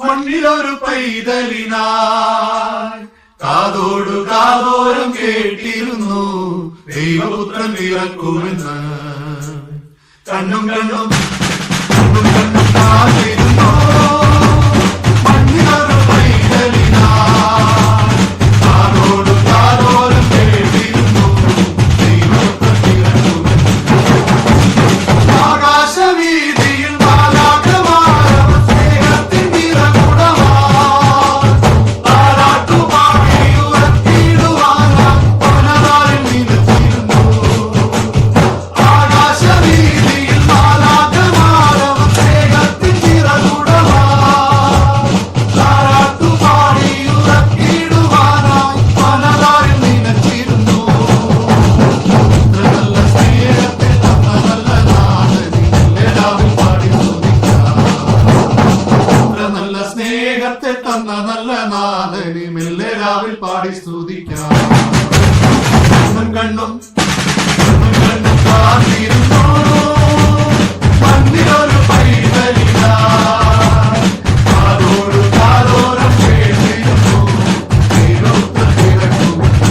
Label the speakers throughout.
Speaker 1: മണ്ണിലൊരു പൈതലിനായി കാതോടു കാതോരം കേട്ടിരുന്നു ദൈവപുത്രൻ പിറക്കുമെന്ന്. കണ്ണും കണ്ണും കണ്ണും കണ്ണും കാത്തിരുന്നു മണ്ണിലൊരു പൈതലിനായി കാതോടു കാതോരം കേട്ടിരുന്നു ദൈവപുത്രൻ പിറക്കുമെന്ന്. ആകാശവീതിയിൽ തന്ന നല്ല നാഥനെ മെല്ലെ രാവിൽ പാടി സ്തുതിക്കാം. കണ്ണും കണ്ണും കാത്തിരുന്നു മണ്ണിലൊരു പൈതലിനായി കാതോടു കാതോരം കേട്ടിരുന്നു ദൈവപുത്രൻ പിറക്കുമെന്ന്.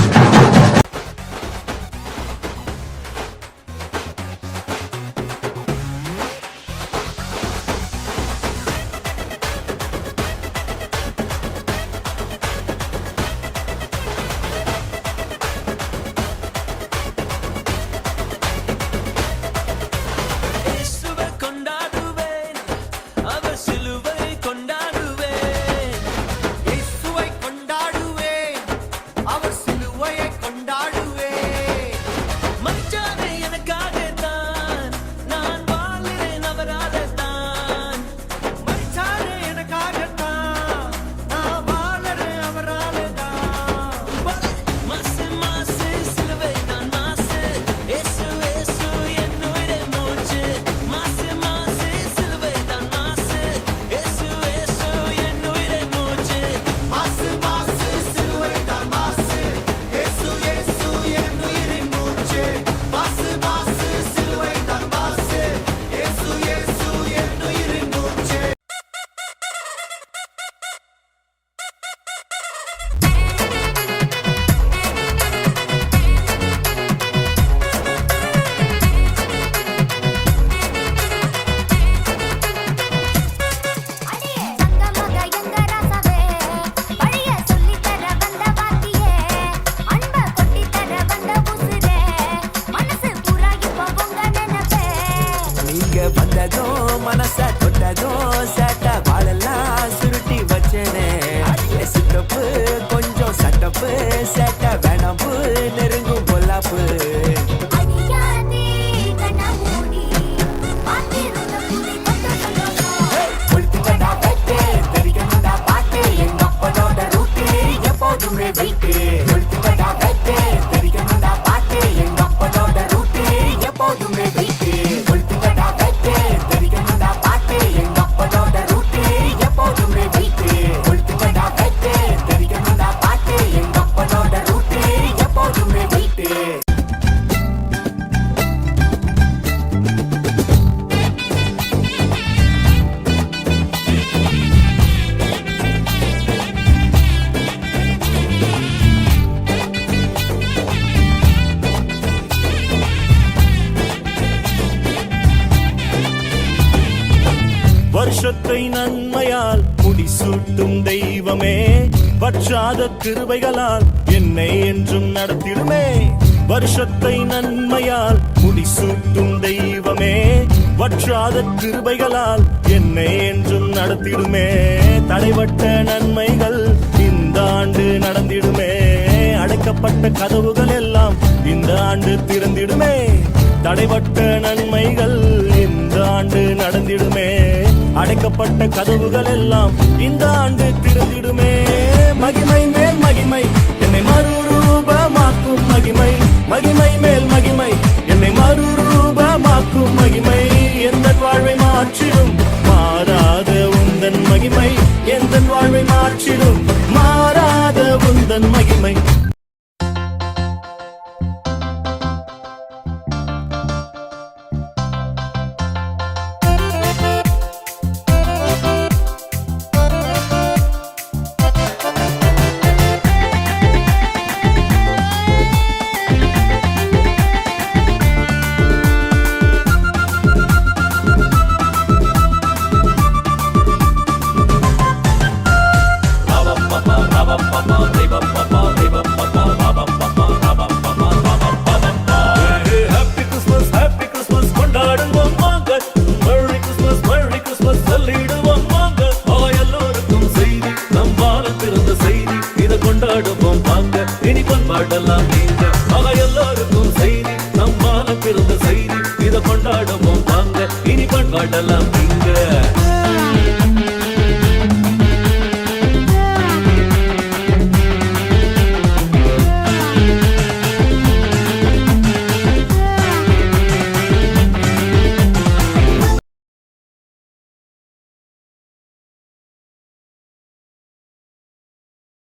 Speaker 2: வருஷத்தை நன்மையால் முடிசூட்டும் தெய்வமே, வற்றாத கிருபைகளால் என்னை என்றும் நடத்திடுமே. வருஷத்தை நன்மையால் முடிசூட்டும் தெய்வமே, வற்றாத கிருபைகளால் என்னை என்றும் நடத்திடுமே. தடைபட்ட நன்மைகள் இந்த ஆண்டு நடந்திடுமே, அடைக்கப்பட்ட கதவுகள் எல்லாம் இந்த ஆண்டு திறந்திடுமே. தடைபட்ட நன்மைகள் இந்த ஆண்டு நடந்திடுமே, அடைக்கப்பட்ட கதவுகள் எல்லாம் இந்த ஆண்டு திறந்திடுமே. மகிமை மேல் மகிமை என்னை மறுரூபமாக்கும் மகிமை, மகிமை மேல் மகிமை என்னை மறுரூபமாக்கும் மகிமை. எந்த வாழ்வை மாற்றிடும் மாறாத உந்தன் மகிமை, எந்த வாழ்வை மாற்றிடும் மாறாத உந்தன் மகிமை.
Speaker 3: கொண்டாடலாம் நீங்க ஆக எல்லோருக்கும் செய்தி நம்மால பிறந்த செய்தி இதை கொண்டாடுவோம் வாங்க இனி கொண்டாடலாம்